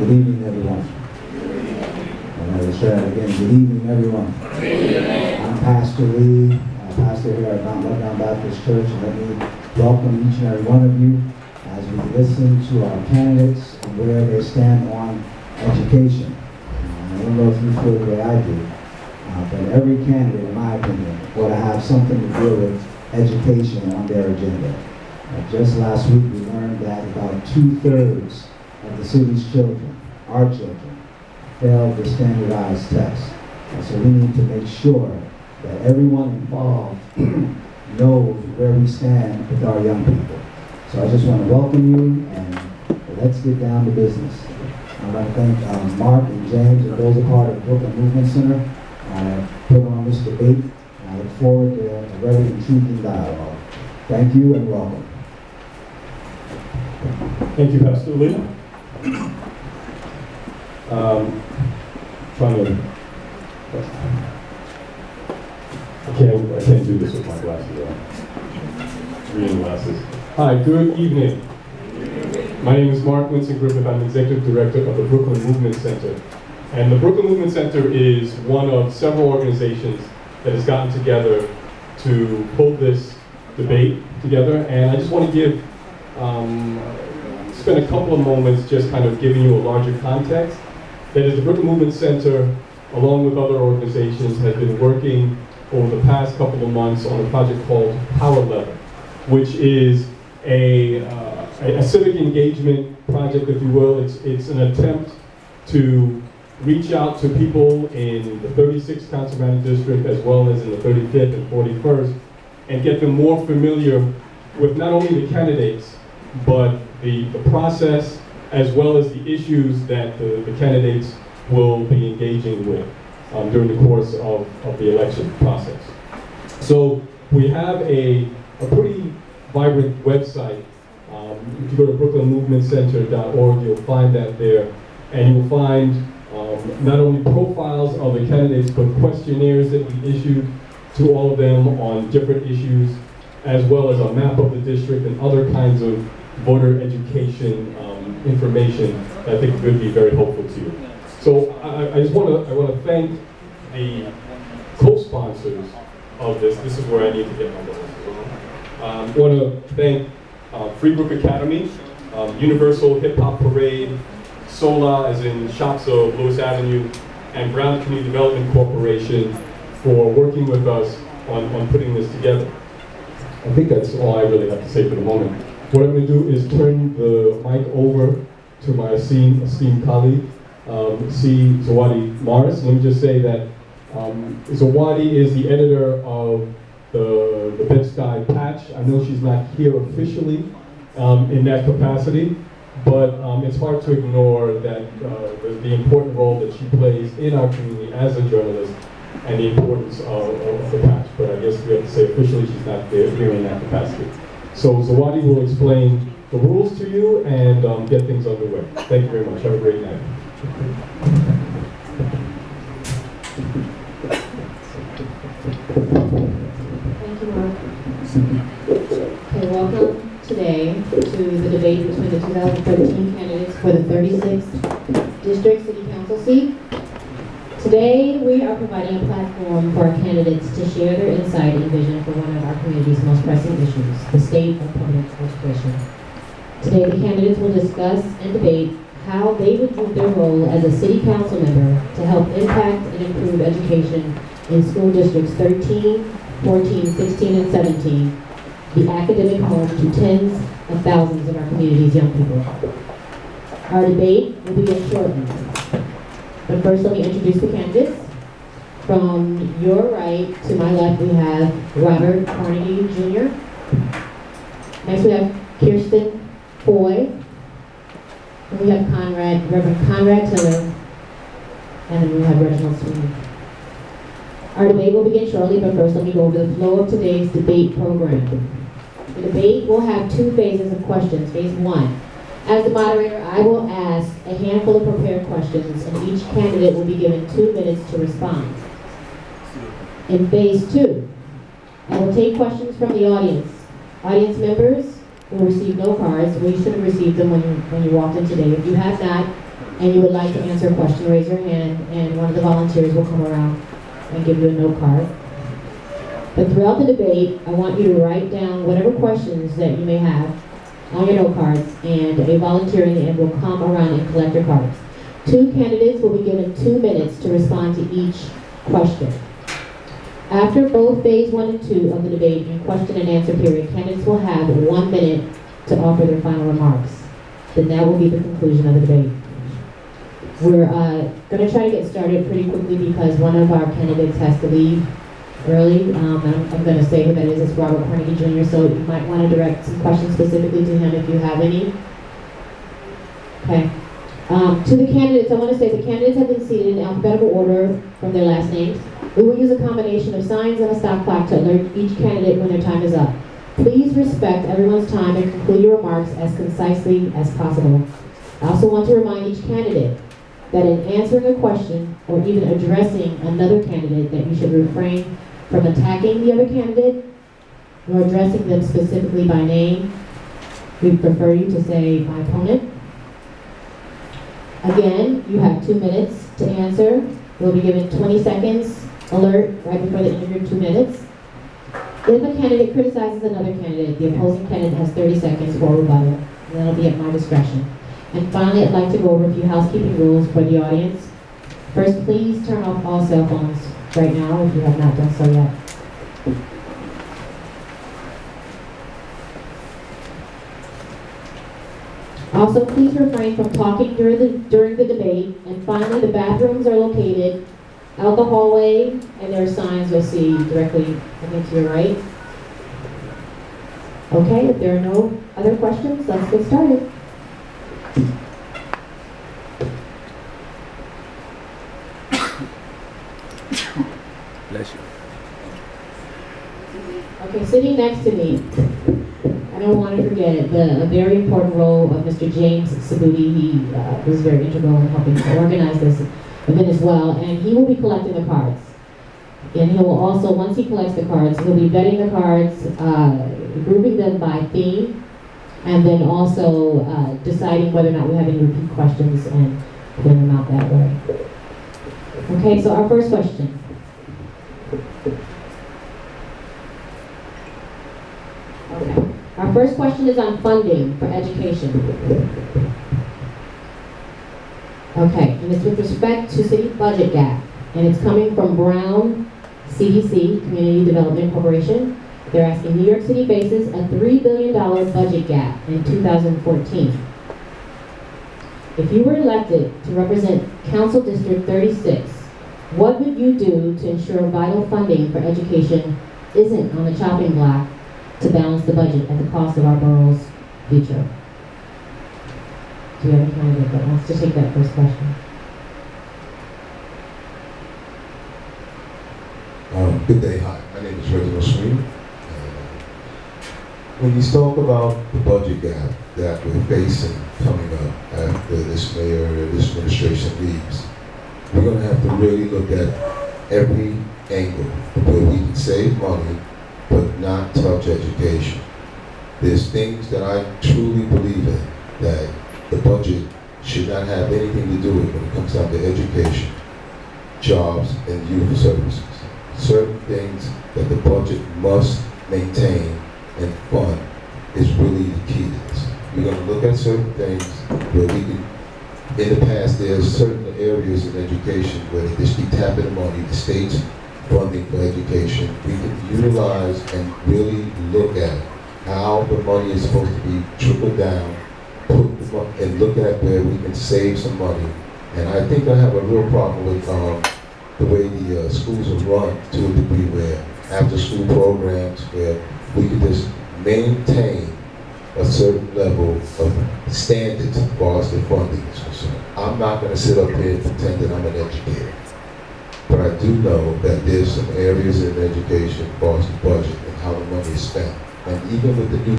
Good evening, everyone. I'm going to share it again. Good evening, everyone. I'm Pastor Lee, pastor here at Mount Lebanon Baptist Church, and let me welcome each and every one of you as we listen to our candidates and where they stand on education. I don't know if you feel the way I do, but every candidate, in my opinion, ought to have something to do with education on their agenda. Just last week, we learned that about 2/3 of the city's children, our children, failed the standardized test. And so we need to make sure that everyone involved knows where we stand with our young people. So I just want to welcome you, and let's get down to business. I want to thank Mark and James and those a part of the Brooklyn Movement Center put on this debate, and I look forward to a very intriguing dialogue. Thank you and welcome. Thank you, Pastor Lee. I can't do this with my glasses on. Reading glasses. Hi, good evening. My name is Mark Winston Griffith. I'm Executive Director of the Brooklyn Movement Center. And the Brooklyn Movement Center is one of several organizations that has gotten together to pull this debate together. And I just want to give spend a couple of moments just kind of giving you a larger context. That is, the Brooklyn Movement Center, along with other organizations, has been working over the past couple of months on a project called Power Level, which is a civic engagement project, if you will. It's an attempt to reach out to people in the 36th Council Manager District as well as in the 35th and 41st and get them more familiar with not only the candidates, but the process as well as the issues that the candidates will be engaging with during the course of the election process. So we have a pretty vibrant website. If you go to brooklynmovementcenter.org, you'll find that there, and you'll find not only profiles of the candidates, but questionnaires that we issued to all of them on different issues, as well as a map of the district and other kinds of voter education information that I think would be very helpful to you. So I want to thank the co-sponsors of this. This is where I need to get my voice. I want to thank Freebrook Academy, Universal Hip Hop Parade, SOLA, as in Shops of Lewis Avenue, and Brown Community Development Corporation for working with us on putting this together. I think that's all I really have to say for the moment. What I'm going to do is turn the mic over to my esteemed colleague, C. Zawadi Morris. Let me just say that Zawadi is the editor of the Bed-Stuy Patch. I know she's not here officially in that capacity, but it's hard to ignore that the important role that she plays in our community as a journalist and the importance of the patch. But I guess we have to say officially she's not there here in that capacity. So Zawadi will explain the rules to you and get things underway. Thank you very much. Have a great night. Thank you, Mark. Okay, welcome today to the debate between the 2013 candidates for the 36th District City Council seat. Today, we are providing a platform for our candidates to share their insight and vision for one of our community's most pressing issues, the state of public education. Today, the candidates will discuss and debate how they would view their role as a city council member to help impact and improve education in school districts 13, 14, 16, and 17, the academic home to tens of thousands of our community's young people. Our debate will begin shortly. But first, let me introduce the candidates. From your right to my left, we have Robert Carnegie Jr. Next, we have Kirsten Foy. And we have Reverend Conrad Tiller. And then we have Reginald Sweeney. Our debate will begin shortly, but first let me go over the flow of today's debate program. The debate will have two phases of questions. Phase one. As the moderator, I will ask a handful of prepared questions, and each candidate will be given 2 minutes to respond. In phase two, I will take questions from the audience. Audience members will receive no cards. Well, you should have received them when you walked in today. If you have not, and you would like to answer a question, raise your hand, and one of the volunteers will come around and give you a note card. But throughout the debate, I want you to write down whatever questions that you may have on your note cards, and a volunteer in the end will come around and collect your cards. 2 candidates will be given 2 minutes to respond to each question. After both phase 1 and 2 of the debate and question and answer period, candidates will have 1 minute to offer their final remarks. Then that will be the conclusion of the debate. We're going to try to get started pretty quickly because one of our candidates has to leave early. I'm going to say who that is. It's Robert Carnegie Jr., so you might want to direct some questions specifically to him if you have any. Okay. To the candidates, I want to say the candidates have been seated in alphabetical order from their last names. We will use a combination of signs and a stop clock to alert each candidate when their time is up. Please respect everyone's time and conclude your remarks as concisely as possible. I also want to remind each candidate that in answering a question or even addressing another candidate that you should refrain from attacking the other candidate or addressing them specifically by name. We prefer you to say my opponent. Again, you have 2 minutes to answer. You'll be given 20 seconds alert right before the end of your 2 minutes. If a candidate criticizes another candidate, the opposing candidate has 30 seconds for rebuttal, and that'll be at my discretion. And finally, I'd like to go over a few housekeeping rules for the audience. First, please turn off all cell phones right now if you have not done so yet. Also, please refrain from talking during the debate. And finally, the bathrooms are located out the hallway, and there are signs you'll see directly, I think, to your right. Okay, if there are no other questions, let's get started. Bless you. Okay, sitting next to me, I don't want to forget it, the very important role of Mr. James Sabuti. He was very integral in helping to organize this event as well, and he will be collecting the cards. And he will also, once he collects the cards, he'll be vetting the cards, grouping them by theme, and then also deciding whether or not we have any repeat questions and putting them out that way. Okay, so our first question. Okay. Our first question is on funding for education. Okay, and it's with respect to city budget gap, and it's coming from Brown CDC, Community Development Corporation. They're asking New York City faces a $3 billion budget gap in 2014. If you were elected to represent Council District 36, what would you do to ensure vital funding for education isn't on the chopping block to balance the budget at the cost of our borough's future? Do you have a candidate that wants to take that first question? Good day, hi. My name is Reginald Sweeney. When you talk about the budget gap that we're facing coming up after this mayor or this administration leaves, we're going to have to really look at every angle where we can save money but not touch education. There's things that I truly believe in that the budget should not have anything to do with when it comes down to education, jobs, and youth services. Certain things that the budget must maintain and fund is really the key to this. We're going to look at certain things where we can, in the past, there's certain areas in education where they just keep tapping the money, the state's funding for education. We can utilize and really look at how the money is supposed to be trickled down, and look at where we can save some money. And I think I have a real problem with the way the schools are run to a degree where after school programs where we can just maintain a certain level of standards as far as the funding is concerned. I'm not going to sit up here and pretend that I'm an educator. But I do know that there's some areas in education as far as the budget and how the money is spent. And even with the new